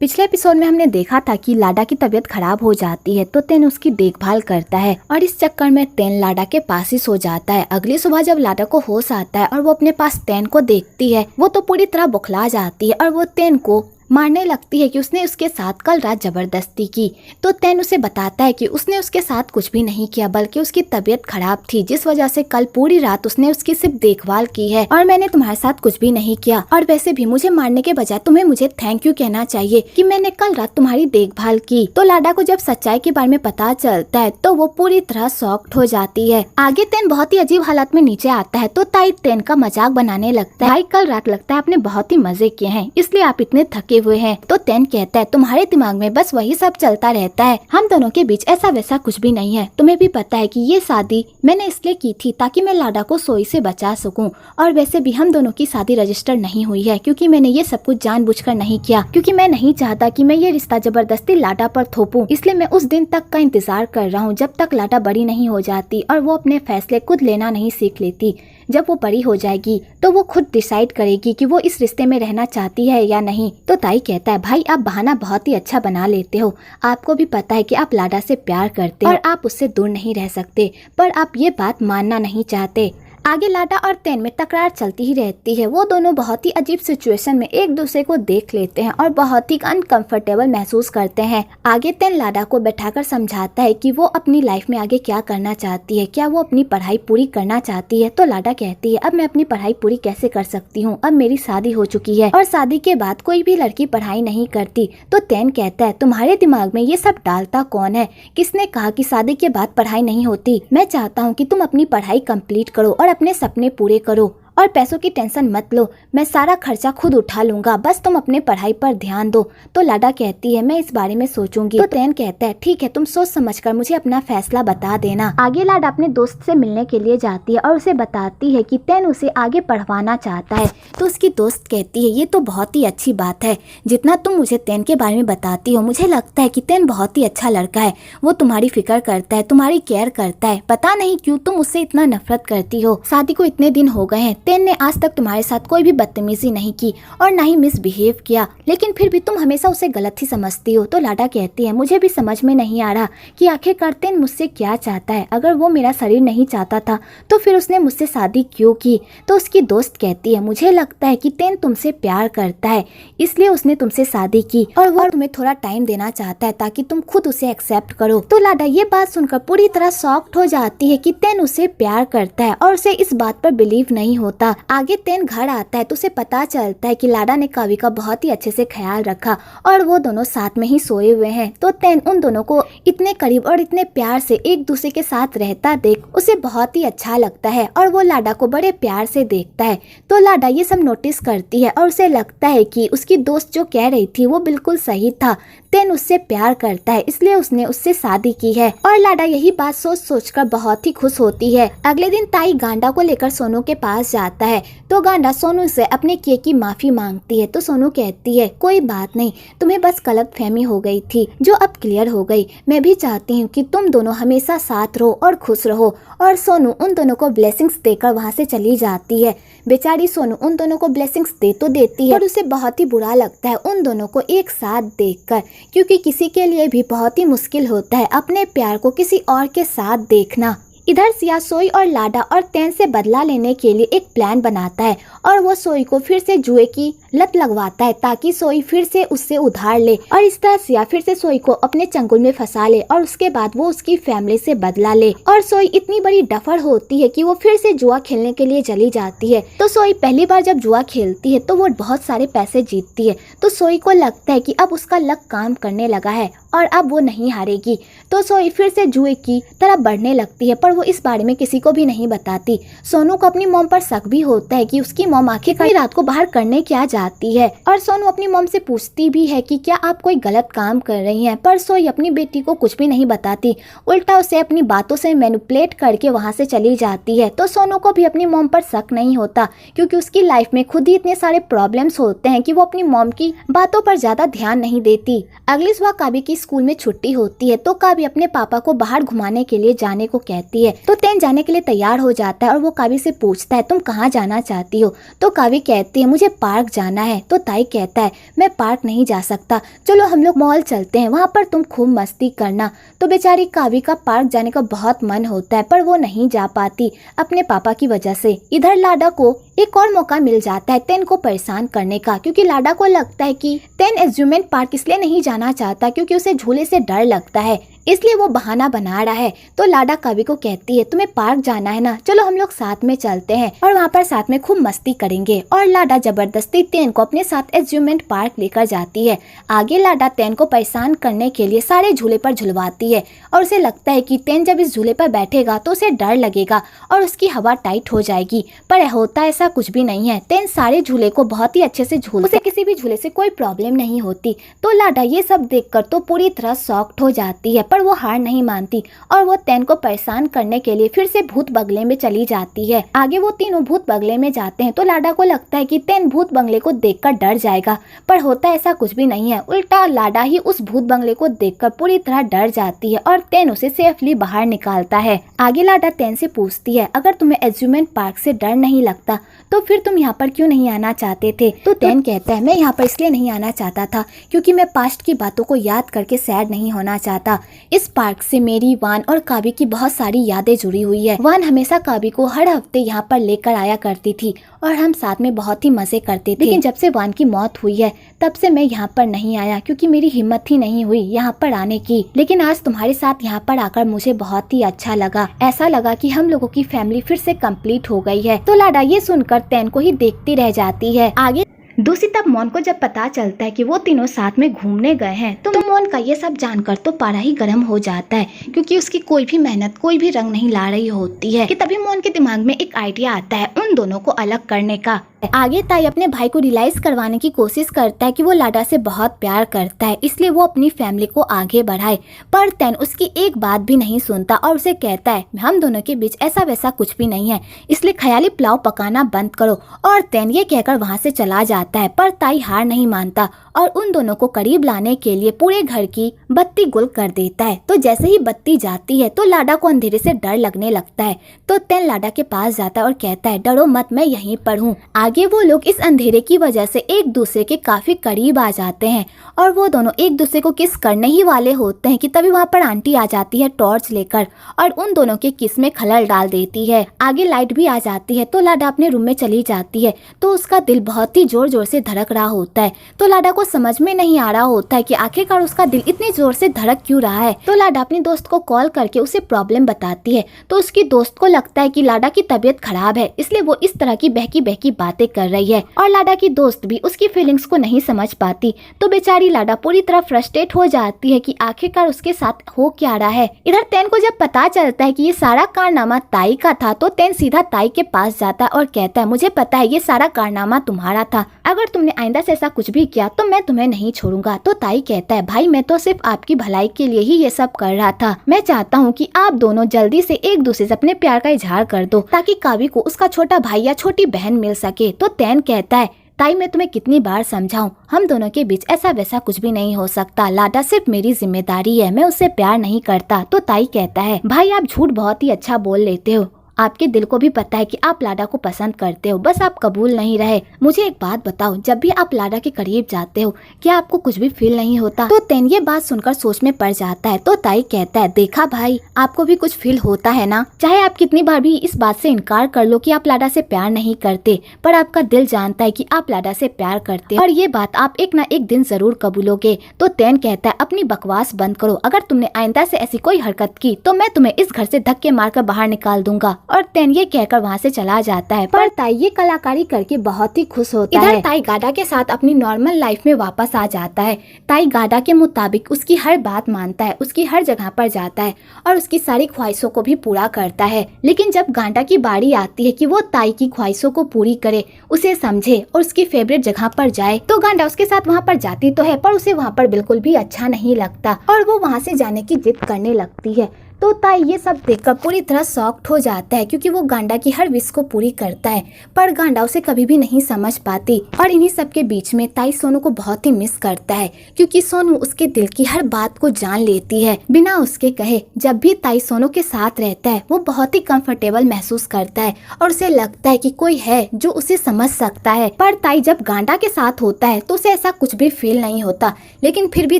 पिछले एपिसोड में हमने देखा था कि लाडा की तबीयत खराब हो जाती है तो तेन उसकी देखभाल करता है और इस चक्कर में तेन लाडा के पास ही सो जाता है। अगली सुबह जब लाडा को होश आता है और वो अपने पास तेन को देखती है, वो तो पूरी तरह बौखला जाती है और वो तेन को मारने लगती है कि उसने उसके साथ कल रात जबरदस्ती की। तो तेन उसे बताता है कि उसने उसके साथ कुछ भी नहीं किया, बल्कि उसकी तबीयत खराब थी जिस वजह से कल पूरी रात उसने उसकी सिर्फ देखभाल की है और मैंने तुम्हारे साथ कुछ भी नहीं किया। और वैसे भी मुझे मारने के बजाय तुम्हें मुझे थैंक यू कहना चाहिए कि मैंने कल रात तुम्हारी देखभाल की। तो लाडा को जब सच्चाई के बारे में पता चलता है तो वो पूरी तरह शॉक्ड हो जाती है। आगे तेन बहुत ही अजीब हालत में नीचे आता है तो ताई तेन का मजाक बनाने लगता है। भाई कल रात लगता है आपने बहुत ही मजे किए हैं, इसलिए आप इतने थके हुए हैं। तो तेन कहता है तुम्हारे दिमाग में बस वही सब चलता रहता है, हम दोनों के बीच ऐसा वैसा कुछ भी नहीं है। तुम्हें भी पता है कि ये शादी मैंने इसलिए की थी ताकि मैं लाडा को सोई से बचा सकूं, और वैसे भी हम दोनों की शादी रजिस्टर नहीं हुई है क्योंकि मैंने ये सब कुछ जानबूझकर नहीं किया, क्योंकि मैं नहीं चाहता कि मैं ये रिश्ता जबरदस्ती लाडा पर थोपूं। इसलिए मैं उस दिन तक का इंतजार कर रहा हूँ जब तक लाडा बड़ी नहीं हो जाती और वो अपने फैसले खुद लेना नहीं सीख लेती। जब वो बड़ी हो जाएगी तो वो खुद डिसाइड करेगी कि वो इस रिश्ते में रहना चाहती है या नहीं। तो ताई कहता है भाई आप बहाना बहुत ही अच्छा बना लेते हो, आपको भी पता है कि आप लाडा से प्यार करते और आप उससे दूर नहीं रह सकते, पर आप ये बात मानना नहीं चाहते। आगे लाडा और तेन में तकरार चलती ही रहती है। वो दोनों बहुत ही अजीब सिचुएशन में एक दूसरे को देख लेते हैं और बहुत ही अनकंफर्टेबल महसूस करते हैं। आगे तेन लाडा को बैठाकर समझाता है कि वो अपनी लाइफ में आगे क्या करना चाहती है, क्या वो अपनी पढ़ाई पूरी करना चाहती है। तो लाडा कहती है अब मैं अपनी पढ़ाई पूरी कैसे कर सकती हूँ, अब मेरी शादी हो चुकी है और शादी के बाद कोई भी लड़की पढ़ाई नहीं करती। तो तेन कहता है तुम्हारे दिमाग में ये सब डालता कौन है, किसने कहा कि शादी के बाद पढ़ाई नहीं होती। मैं चाहता हूँ कि तुम अपनी पढ़ाई कंप्लीट करो और अपने सपने पूरे करो और पैसों की टेंशन मत लो, मैं सारा खर्चा खुद उठा लूंगा, बस तुम अपने पढ़ाई पर ध्यान दो। तो लाडा कहती है मैं इस बारे में सोचूंगी। तो तेन कहता है ठीक है, तुम सोच समझकर मुझे अपना फैसला बता देना। आगे लाडा अपने दोस्त से मिलने के लिए जाती है और उसे बताती है कि तेन उसे आगे पढ़वाना चाहता है। तो उसकी दोस्त कहती है ये तो बहुत ही अच्छी बात है, जितना तुम मुझे तेन के बारे में बताती हो मुझे लगता है कि तेन बहुत ही अच्छा लड़का है, वो तुम्हारी फिक्र करता है, तुम्हारी केयर करता है, पता नहीं क्यों तुम उससे इतना नफरत करती हो। शादी को इतने दिन हो गए हैं, तेन ने आज तक तुम्हारे साथ कोई भी बदतमीजी नहीं की और ना ही मिसबिहेव किया, लेकिन फिर भी तुम हमेशा उसे गलत ही समझती हो। तो लाडा कहती है मुझे भी समझ में नहीं आ रहा कि आखिरकार तेन मुझसे क्या चाहता है, अगर वो मेरा शरीर नहीं चाहता था तो फिर उसने मुझसे शादी क्यों की। तो उसकी दोस्त कहती है मुझे लगता है कि तेन तुमसे प्यार करता है इसलिए उसने तुमसे शादी की और वो तुम्हें थोड़ा टाइम देना चाहता है ताकि तुम खुद उसे एक्सेप्ट करो। तो लाडा ये बात सुनकर पूरी तरह शॉक्ड हो जाती है कि तेन उसे प्यार करता है और उसे इस बात पर बिलीव नहीं होता। आगे तेन घर आता है तो उसे पता चलता है कि लाडा ने कावी का बहुत ही अच्छे से ख्याल रखा और वो दोनों साथ में ही सोए हुए हैं। तो तेन उन दोनों को इतने करीब और इतने प्यार से एक दूसरे के साथ रहता देख उसे बहुत ही अच्छा लगता है और वो लाडा को बड़े प्यार से देखता है। तो लाडा ये सब नोटिस करती है और उसे लगता है कि उसकी दोस्त जो कह रही थी वो बिल्कुल सही था, तेन उससे प्यार करता है इसलिए उसने उससे शादी की है। और लाडा यही बात सोच सोचकर बहुत ही खुश होती है। अगले दिन ताई गांडा को लेकर सोनू के पास जाता है तो गांडा सोनू से अपने किए की माफी मांगती है। तो सोनू कहती है कोई बात नहीं, तुम्हें बस गलतफहमी हो गई थी जो अब क्लियर हो गई, मैं भी चाहती हूँ कि तुम दोनों हमेशा साथ रहो और खुश रहो। और सोनू उन दोनों को ब्लेसिंग्स देकर वहाँ से चली जाती है। बेचारी सोनू उन दोनों को ब्लेसिंग्स दे तो देती है पर उसे बहुत ही बुरा लगता है उन दोनों को एक साथ देखकर, क्योंकि किसी के लिए भी बहुत ही मुश्किल होता है अपने प्यार को किसी और के साथ देखना। इधर सिया सोई और लाडा और तेन से बदला लेने के लिए एक प्लान बनाता है और वो सोई को फिर से जुए की लत लगवाता है ताकि सोई फिर से उससे उधार ले और इस तरह सिया फिर से सोई को अपने चंगुल में फंसा ले और उसके बाद वो उसकी फैमिली से बदला ले। और सोई इतनी बड़ी डफर होती है कि वो फिर से जुआ खेलने के लिए चली जाती है। तो सोई पहली बार जब जुआ खेलती है तो वो बहुत सारे पैसे जीतती है। तो सोई को लगता है कि अब उसका लक काम करने लगा है और अब वो नहीं हारेगी। तो सोई फिर से जुए की तरफ बढ़ने लगती है पर वो इस बारे में किसी को भी नहीं बताती। सोनू को अपनी मॉम पर शक भी होता है कि उसकी मॉम आखिरकार रात को बाहर करने क्या जाती है और सोनू अपनी मॉम से पूछती भी है कि क्या आप कोई गलत काम कर रही हैं, पर सोई अपनी बेटी को कुछ भी नहीं बताती, उल्टा उसे अपनी बातों से मैनिपुलेट करके वहाँ से चली जाती है। तो सोनू को भी अपनी मॉम पर शक नहीं होता क्योंकि उसकी लाइफ में खुद ही इतने सारे प्रॉब्लम्स होते हैं कि वो अपनी मॉम की बातों पर ज्यादा ध्यान नहीं देती। अगली सुबह कावी की स्कूल में छुट्टी होती है तो कावी अपने पापा को बाहर घुमाने के लिए जाने को कहती है। है। तो तेन जाने के लिए तैयार हो जाता है और वो कावी से पूछता है तुम कहाँ जाना चाहती हो। तो कावी कहती है मुझे पार्क जाना है। तो ताई कहता है मैं पार्क नहीं जा सकता, चलो हम लोग मॉल चलते हैं, वहाँ पर तुम खूब मस्ती करना। तो बेचारी कावी का पार्क जाने का बहुत मन होता है पर वो नहीं जा पाती अपने पापा की वजह से। इधर लाडा को एक और मौका मिल जाता है तेन को परेशान करने का, क्योंकि लाडा को लगता है कि तेन एम्यूजमेंट पार्क इसलिए नहीं जाना चाहता क्योंकि उसे झूले से डर लगता है, इसलिए वो बहाना बना रहा है। तो लाडा कावी को कहती है तुम्हें पार्क जाना है ना, चलो हम लोग साथ में चलते हैं और वहाँ पर साथ में खूब मस्ती करेंगे। और लाडा जबरदस्ती तेन को अपने साथ एम्यूजमेंट पार्क लेकर जाती है। आगे लाडा तेन को परेशान करने के लिए सारे झूले पर झुलवाती है और उसे लगता है कि तेन जब इस झूले पर बैठेगा तो उसे डर लगेगा और उसकी हवा टाइट हो जाएगी, पर होता ऐसा कुछ भी नहीं है। तेन सारे झूले को बहुत ही अच्छे से झूल, उसे किसी भी झूले से कोई प्रॉब्लम नहीं होती। तो लाडा ये सब देखकर तो पूरी तरह शॉक्ड हो जाती है, पर वो हार नहीं मानती और वो तेन को परेशान करने के लिए फिर से भूत बंगले में चली जाती है। आगे वो तीनों भूत बंगले में जाते हैं तो लाडा को लगता है कि तेन भूत बंगले को देखकर डर जाएगा, पर होता ऐसा कुछ भी नहीं है। उल्टा लाडा ही उस भूत बंगले को देखकर पूरी तरह डर जाती है और तेन उसे सेफली बाहर निकालता है। आगे लाडा तेन से पूछती है अगर तुम्हें एम्यूजमेंट पार्क से डर नहीं लगता तो फिर तुम यहाँ पर क्यों नहीं आना चाहते थे। तो तेन कहता है मैं यहाँ पर इसलिए नहीं आना चाहता था क्योंकि मैं पास्ट की बातों को याद करके सैड नहीं होना चाहता। इस पार्क से मेरी वान और कावी की बहुत सारी यादें जुड़ी हुई है। वान हमेशा कावी को हर हफ्ते यहाँ पर लेकर आया करती थी और हम साथ में बहुत ही मजे करते थे, लेकिन जब से वान की मौत हुई है तब से मैं यहाँ पर नहीं आया क्योंकि मेरी हिम्मत ही नहीं हुई यहाँ पर आने की। लेकिन आज तुम्हारे साथ यहाँ पर आकर मुझे बहुत ही अच्छा लगा, ऐसा लगा कि हम लोगों की फैमिली फिर से कंप्लीट हो गई है। तो लाडा ये सुनकर तेन को ही देखती रह जाती है। आगे दूसरी तरफ मोन को जब पता चलता है कि वो तीनों साथ में घूमने गए हैं तो मोन का ये सब जानकर तो पारा ही गर्म हो जाता है, क्योंकि उसकी कोई भी मेहनत कोई भी रंग नहीं ला रही होती है कि तभी मोन के दिमाग में एक आइडिया आता है उन दोनों को अलग करने का। आगे ताई अपने भाई को रियलाइज करवाने की कोशिश करता है कि वो लाडा से बहुत प्यार करता है, इसलिए वो अपनी फैमिली को आगे बढ़ाए, पर तेन उसकी एक बात भी नहीं सुनता और उसे कहता है हम दोनों के बीच ऐसा वैसा कुछ भी नहीं है, इसलिए ख्याली पुलाव पकाना बंद करो। और तेन ये कहकर वहाँ से चला जाता है, पर ताई हार नहीं मानता और उन दोनों को करीब लाने के लिए पूरे घर की बत्ती गुल कर देता है। तो जैसे ही बत्ती जाती है तो लाडा को अंधेरे से डर लगने लगता है। तो तेन लाडा के पास जाता है और कहता है डरो मत, मैं यहीं पर हूँ। आगे वो लोग इस अंधेरे की वजह से एक दूसरे के काफी करीब आ जाते हैं और वो दोनों एक दूसरे को किस करने ही वाले होते हैं कि तभी वहाँ पर आंटी आ जाती है टॉर्च लेकर और उन दोनों के किस में खलल डाल देती है। आगे लाइट भी आ जाती है तो लाडा अपने रूम में चली जाती है तो उसका दिल बहुत ही जोर जोर से धड़क रहा होता है। तो लाडा को समझ में नहीं आ रहा होता है कि आखिरकार उसका दिल इतनी जोर से धड़क क्यों रहा है। तो लाडा अपनी दोस्त को कॉल करके उसे प्रॉब्लम बताती है। तो उसकी दोस्त को लगता है कि लाडा की तबीयत खराब है, इसलिए वो इस तरह की बहकी बहकी बातें कर रही है और लाडा की दोस्त भी उसकी फीलिंग्स को नहीं समझ पाती। तो बेचारी लाडा पूरी तरह फ्रस्ट्रेट हो जाती है कि आखिरकार उसके साथ हो क्या रहा है। इधर तेन को जब पता चलता है कि ये सारा कारनामा ताई का था तो तेन सीधा ताई के पास जाता है और कहता है मुझे पता है ये सारा कारनामा तुम्हारा था, अगर तुमने आइंदा से ऐसा कुछ भी किया तो मैं तुम्हें नहीं छोड़ूंगा। तो ताई कहता है भाई मैं तो सिर्फ आपकी भलाई के लिए ही ये सब कर रहा था, मैं चाहता हूँ कि आप दोनों जल्दी से एक दूसरे से अपने प्यार का इजहार कर दो ताकि कावी को उसका छोटा भाई या छोटी बहन मिल सके। तो तेन कहता है ताई मैं तुम्हें कितनी बार समझाऊं, हम दोनों के बीच ऐसा वैसा कुछ भी नहीं हो सकता, लाडा सिर्फ मेरी जिम्मेदारी है, मैं उससे प्यार नहीं करता। तो ताई कहता है भाई आप झूठ बहुत ही अच्छा बोल लेते हो, आपके दिल को भी पता है कि आप लाडा को पसंद करते हो, बस आप कबूल नहीं रहे। मुझे एक बात बताओ, जब भी आप लाडा के करीब जाते हो क्या आपको कुछ भी फील नहीं होता? तो तेन ये बात सुनकर सोच में पड़ जाता है। तो ताई कहता है देखा भाई आपको भी कुछ फील होता है ना, चाहे आप कितनी बार भी इस बात से इनकार कर लो कि आप लाडा से प्यार नहीं करते, पर आपका दिल जानता है कि आप लाडा से प्यार करते हो और ये बात आप एक ना एक दिन जरूर कबूलोगे। तो तेन कहता है अपनी बकवास बंद करो, अगर तुमने आइंदा से ऐसी कोई हरकत की तो मैं तुम्हें इस घर से धक्के मारकर बाहर निकाल दूंगा। और तेन ये कहकर वहाँ से चला जाता है, पर ताई ये कलाकारी करके बहुत ही खुश होता है। इधर ताई गाडा के साथ अपनी नॉर्मल लाइफ में वापस आ जाता है। ताई गाडा के मुताबिक उसकी हर बात मानता है, उसकी हर जगह पर जाता है और उसकी सारी ख्वाहिशों को भी पूरा करता है। लेकिन जब गाडा की बारी आती है कि वो ताई की ख्वाहिशों को पूरी करे, उसे समझे और उसकी फेवरेट जगह पर जाए, तो गाडा उसके साथ वहाँ पर जाती तो है पर उसे वहाँ पर बिल्कुल भी अच्छा नहीं लगता और वो वहाँ से जाने की जिद करने लगती है। तो ताई ये सब देखकर पूरी तरह शॉक्ड हो जाता है, क्योंकि वो गांडा की हर विश को पूरी करता है, पर गांडा उसे कभी भी नहीं समझ पाती। और इन्हीं सब के बीच में ताई सोनू को बहुत ही मिस करता है, क्योंकि सोनू उसके दिल की हर बात को जान लेती है बिना उसके कहे। जब भी ताई सोनू के साथ रहता है वो बहुत ही कंफर्टेबल महसूस करता है और उसे लगता है कि कोई है जो उसे समझ सकता है। पर ताई जब गांडा के साथ होता है तो उसे ऐसा कुछ भी फील नहीं होता, लेकिन फिर भी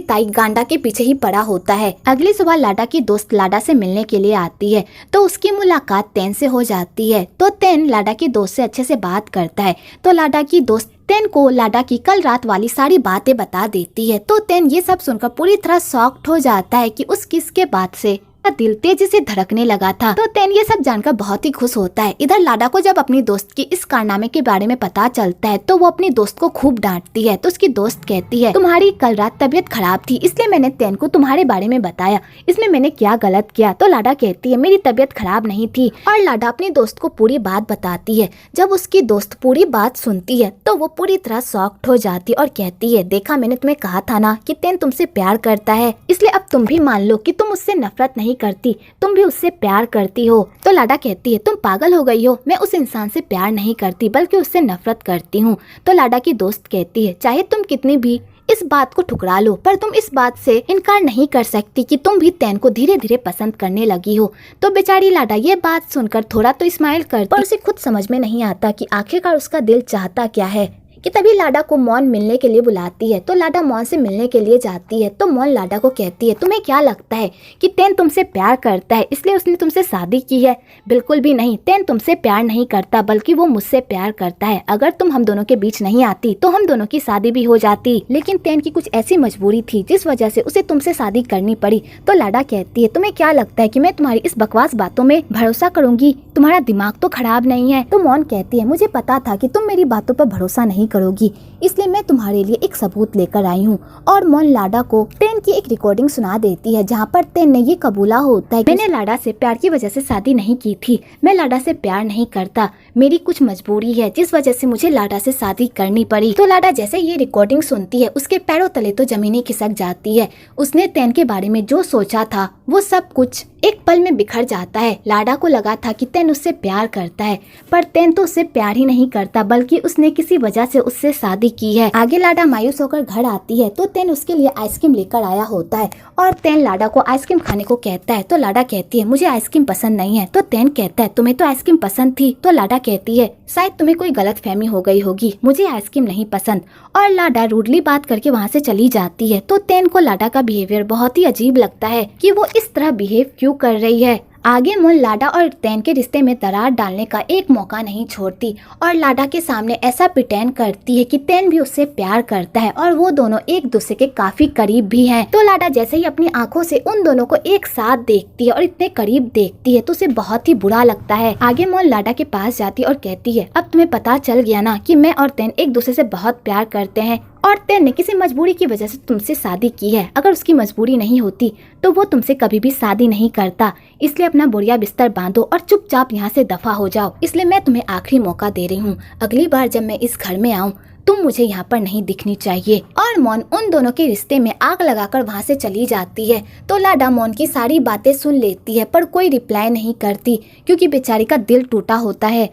ताई गांडा के पीछे ही पड़ा होता है। अगली सुबह लाडा की दोस्त लाडा से मिलने के लिए आती है, तो उसकी मुलाकात तेन से हो जाती है। तो तेन लाडा की दोस्त से अच्छे से बात करता है, तो लाडा की दोस्त तेन को लाडा की कल रात वाली सारी बातें बता देती है। तो तेन ये सब सुनकर पूरी तरह शॉक्ड हो जाता है कि उस किस के बाद से दिल तेजी से धड़कने लगा था। तो तेन ये सब जानकर बहुत ही खुश होता है। इधर लाडा को जब अपनी दोस्त की इस कारनामे के बारे में पता चलता है तो वो अपनी दोस्त को खूब डांटती है। तो उसकी दोस्त कहती है, तुम्हारी कल रात तबीयत खराब थी, इसलिए मैंने तेन को तुम्हारे बारे में बताया, इसमें मैंने क्या गलत किया? तो लाडा कहती है, मेरी तबीयत खराब नहीं थी। और लाडा अपनी दोस्त को पूरी बात बताती है। जब उसकी दोस्त पूरी बात सुनती है तो वो पूरी तरह शॉक्ड हो जाती है और कहती है, देखा मैंने तुम्हें कहा था ना कि तेन तुमसे प्यार करता है, इसलिए अब तुम भी मान लो कि तुम उससे नफरत नहीं करती, तुम भी उससे प्यार करती हो। तो लाडा कहती है, तुम पागल हो गई हो, मैं उस इंसान से प्यार नहीं करती बल्कि उससे नफरत करती हूँ। तो लाडा की दोस्त कहती है, चाहे तुम कितनी भी इस बात को ठुकरा लो, पर तुम इस बात से इनकार नहीं कर सकती कि तुम भी तेन को धीरे धीरे पसंद करने लगी हो। तो बेचारी लाडा ये बात सुनकर थोड़ा तो स्माइल करती, पर उसे खुद समझ में नहीं आता कि आखिरकार उसका दिल चाहता क्या है। कि तभी लाडा को मौन मिलने के लिए बुलाती है। तो लाडा मौन से मिलने के लिए जाती है। तो मौन लाडा को कहती है, तुम्हें क्या लगता है कि तेन तुमसे प्यार करता है इसलिए उसने तुमसे शादी की है? बिल्कुल भी नहीं, तेन तुमसे प्यार नहीं करता बल्कि वो मुझसे प्यार करता है। अगर तुम हम दोनों के बीच नहीं आती तो हम दोनों की शादी भी हो जाती, लेकिन तेन की कुछ ऐसी मजबूरी थी जिस वजह से उसे तुमसे शादी करनी पड़ी। तो लाडा कहती है, तुम्हें क्या लगता है कि मैं तुम्हारी इस बकवास बातों में भरोसा करूंगी? तुम्हारा दिमाग तो खराब नहीं है? तो मौन कहती है, मुझे पता था कि तुम मेरी बातों पर भरोसा नहीं करोगी, इसलिए मैं तुम्हारे लिए एक सबूत लेकर आई हूँ। और मौन लाडा को तेन की एक रिकॉर्डिंग सुना देती है जहाँ पर तेन ने ये कबूला होता है, मैंने लाडा से प्यार की वजह से शादी नहीं की थी, मैं लाडा से प्यार नहीं करता, मेरी कुछ मजबूरी है जिस वजह से मुझे लाडा से शादी करनी पड़ी। तो लाडा जैसे ये रिकॉर्डिंग सुनती है उसके पैरों तले तो जमीनें खिसक जाती है। उसने तेन के बारे में जो सोचा था वो सब कुछ एक पल में बिखर जाता है। लाडा को लगा था कि तेन उससे प्यार करता है, पर तेन तो उससे प्यार ही नहीं करता बल्कि उसने किसी वजह से उससे शादी की है। आगे लाडा मायूस होकर घर आती है तो तेन उसके लिए आइसक्रीम लेकर आया होता है और तेन लाडा को आइसक्रीम खाने को कहता है। तो लाडा कहती है, मुझे आइसक्रीम पसंद नहीं है। तो तेन कहता है, तुम्हें तो आइसक्रीम पसंद थी। तो लाडा कहती है, शायद तुम्हें कोई गलतफहमी हो गई होगी, मुझे आइसक्रीम नहीं पसंद। और लाडा रूडली बात करके वहाँ से चली जाती है। तो तेन को लाडा का बिहेवियर बहुत ही अजीब लगता है कि वो इस तरह बिहेव क्यों कर रही है। आगे मौन लाडा और तेन के रिश्ते में दरार डालने का एक मौका नहीं छोड़ती और लाडा के सामने ऐसा प्रिटेंड करती है कि तेन भी उससे प्यार करता है और वो दोनों एक दूसरे के काफी करीब भी हैं। तो लाडा जैसे ही अपनी आंखों से उन दोनों को एक साथ देखती है और इतने करीब देखती है तो उसे बहुत ही बुरा लगता है। आगे मौन लाडा के पास जाती है और कहती है, अब तुम्हें पता चल गया ना कि मैं और तेन एक दूसरे से बहुत प्यार करते हैं और तेन ने किसी मजबूरी की वजह से तुमसे शादी की है। अगर उसकी मजबूरी नहीं होती तो वो तुमसे कभी भी शादी नहीं करता, इसलिए अपना बोरिया बिस्तर बांधो और चुपचाप यहाँ से दफा हो जाओ। इसलिए मैं तुम्हें आखिरी मौका दे रही हूँ, अगली बार जब मैं इस घर में आऊँ तुम मुझे यहाँ पर नहीं दिखनी चाहिए। और मौन उन दोनों के रिश्ते में आग लगाकर वहाँ से चली जाती है। तो लाडा मौन की सारी बातें सुन लेती है पर कोई रिप्लाई नहीं करती क्योंकि बेचारी का दिल टूटा होता है।